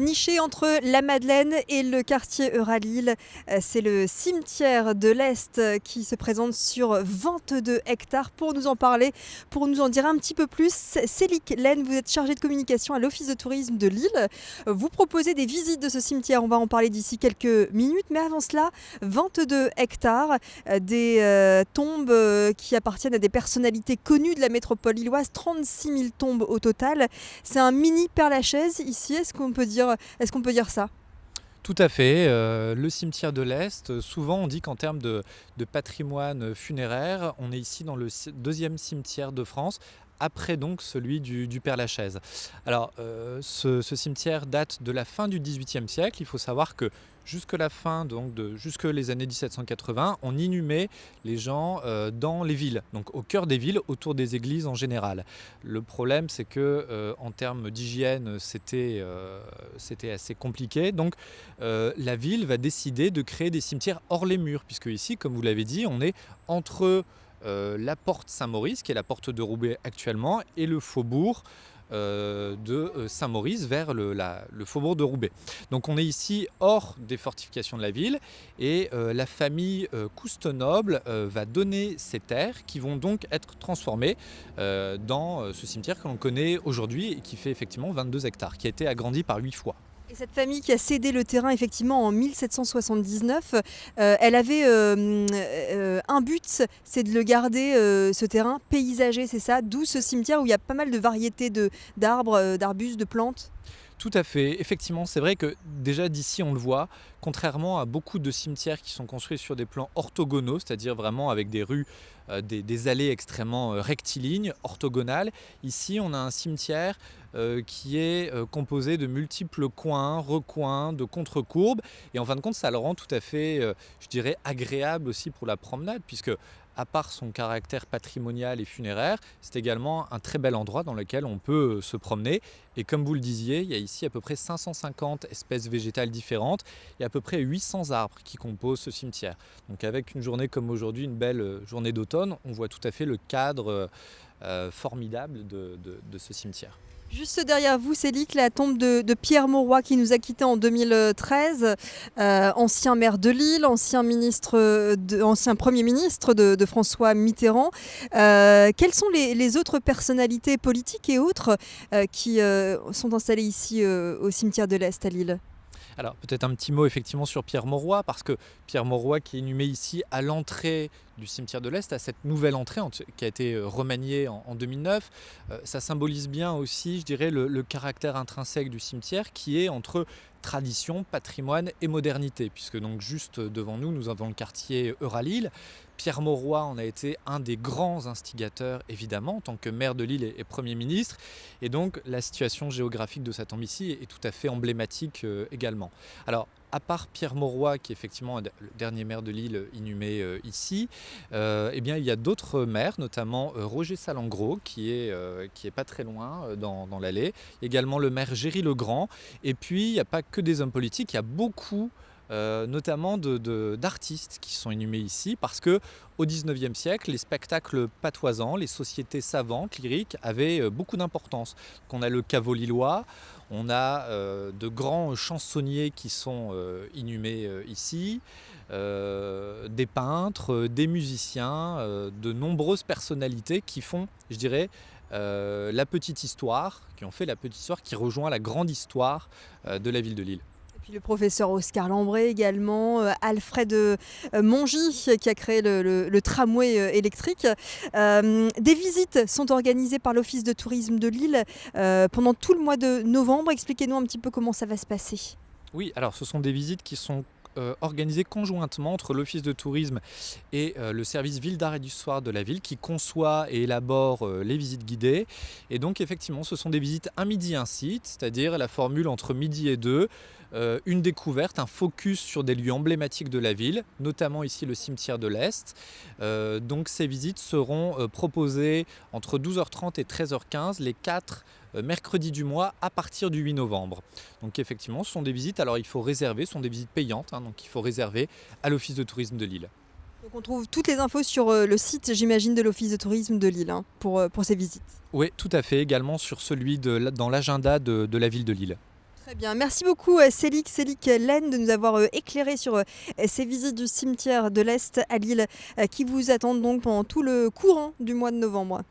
Niché entre la Madeleine et le quartier Euralille, c'est le cimetière de l'Est qui se présente sur 22 hectares. Pour nous en parler, pour nous en dire un petit peu plus, Célique Laine, vous êtes chargée de communication à l'Office de tourisme de Lille. Vous proposez des visites de ce cimetière, on va en parler d'ici quelques minutes, mais avant cela, 22 hectares, des tombes qui appartiennent à des personnalités connues de la métropole lilloise, 36 000 tombes au total. C'est un mini Père-Lachaise ici, est-ce qu'on peut dire ça? Tout à fait. Le cimetière de l'Est, souvent on dit qu'en termes de patrimoine funéraire, on est ici dans le deuxième cimetière de France, après donc celui du Père-Lachaise. Alors, ce cimetière date de la fin du XVIIIe siècle. Il faut savoir que jusque la fin, donc jusque les années 1780, on inhumait les gens dans les villes, donc au cœur des villes, autour des églises en général. Le problème, c'est que en termes d'hygiène, c'était assez compliqué. Donc, la ville va décider de créer des cimetières hors les murs, puisque ici, comme vous l'avez dit, on est entre la porte Saint-Maurice, qui est la porte de Roubaix actuellement, et le faubourg de Saint-Maurice vers le faubourg de Roubaix. Donc on est ici hors des fortifications de la ville et la famille Coustenoble va donner ces terres qui vont donc être transformées dans ce cimetière que l'on connaît aujourd'hui et qui fait effectivement 22 hectares, qui a été agrandi par 8 fois. Et cette famille qui a cédé le terrain effectivement en 1779, elle avait un but, c'est de le garder, ce terrain paysager, c'est ça? D'où ce cimetière où il y a pas mal de variétés d'arbres, d'arbustes, de plantes. Tout à fait. Effectivement, c'est vrai que déjà d'ici, on le voit, contrairement à beaucoup de cimetières qui sont construits sur des plans orthogonaux, c'est-à-dire vraiment avec des rues, des allées extrêmement rectilignes, orthogonales, ici, on a un cimetière qui est composé de multiples coins, recoins, de contre-courbes. Et en fin de compte, ça le rend tout à fait, je dirais, agréable aussi pour la promenade, puisque à part son caractère patrimonial et funéraire, c'est également un très bel endroit dans lequel on peut se promener. Et comme vous le disiez, il y a ici à peu près 550 espèces végétales différentes et à peu près 800 arbres qui composent ce cimetière. Donc avec une journée comme aujourd'hui, une belle journée d'automne, on voit tout à fait le cadre formidable de ce cimetière. Juste derrière vous, Célique, la tombe de Pierre Mauroy qui nous a quittés en 2013, ancien maire de Lille, ancien Premier ministre de François Mitterrand. Quelles sont les autres personnalités politiques et autres qui sont installées ici au cimetière de l'Est à Lille? Alors peut-être un petit mot effectivement sur Pierre Mauroy, parce que Pierre Mauroy qui est inhumé ici à l'entrée du cimetière de l'Est, à cette nouvelle entrée qui a été remaniée en 2009, ça symbolise bien aussi, je dirais, le caractère intrinsèque du cimetière qui est entre tradition, patrimoine et modernité, puisque donc juste devant nous, nous avons le quartier Euralille. Pierre Mauroy en a été un des grands instigateurs, évidemment, en tant que maire de Lille et Premier ministre. Et donc, la situation géographique de sa tombe ici est tout à fait emblématique également. Alors, à part Pierre Mauroy, qui est effectivement le dernier maire de Lille inhumé ici, eh bien, il y a d'autres maires, notamment Roger Salengro, qui est pas très loin dans l'allée. Également le maire Géry Legrand. Et puis, il n'y a pas que des hommes politiques, il y a beaucoup notamment d'artistes qui sont inhumés ici, parce que au XIXe siècle, les spectacles patoisans, les sociétés savantes, lyriques, avaient beaucoup d'importance. Donc on a le caveau lillois, on a de grands chansonniers qui sont inhumés ici, des peintres, des musiciens, de nombreuses personnalités qui font, je dirais, la petite histoire, qui ont fait la petite histoire qui rejoint la grande histoire de la ville de Lille. Puis le professeur Oscar Lambret également, Alfred Mongy qui a créé le tramway électrique. Des visites sont organisées par l'Office de tourisme de Lille pendant tout le mois de novembre. Expliquez-nous un petit peu comment ça va se passer. Oui, alors ce sont des visites qui sont organisées conjointement entre l'Office de tourisme et le service ville d'art et d'histoire de la ville qui conçoit et élabore les visites guidées. Et donc effectivement, ce sont des visites un midi, un site, c'est-à-dire la formule entre midi et deux, une découverte, un focus sur des lieux emblématiques de la ville, notamment ici le cimetière de l'Est. Donc ces visites seront proposées entre 12h30 et 13h15 les 4 mercredis du mois à partir du 8 novembre. Donc effectivement, ce sont des visites, alors il faut réserver, ce sont des visites payantes, donc il faut réserver à l'Office de tourisme de Lille. Donc on trouve toutes les infos sur le site, j'imagine, de l'Office de tourisme de Lille pour ces visites. Oui, tout à fait, également sur celui dans l'agenda de la ville de Lille. Très bien, merci beaucoup Célic Laine de nous avoir éclairé sur ces visites du cimetière de l'Est à Lille qui vous attendent donc pendant tout le courant du mois de novembre.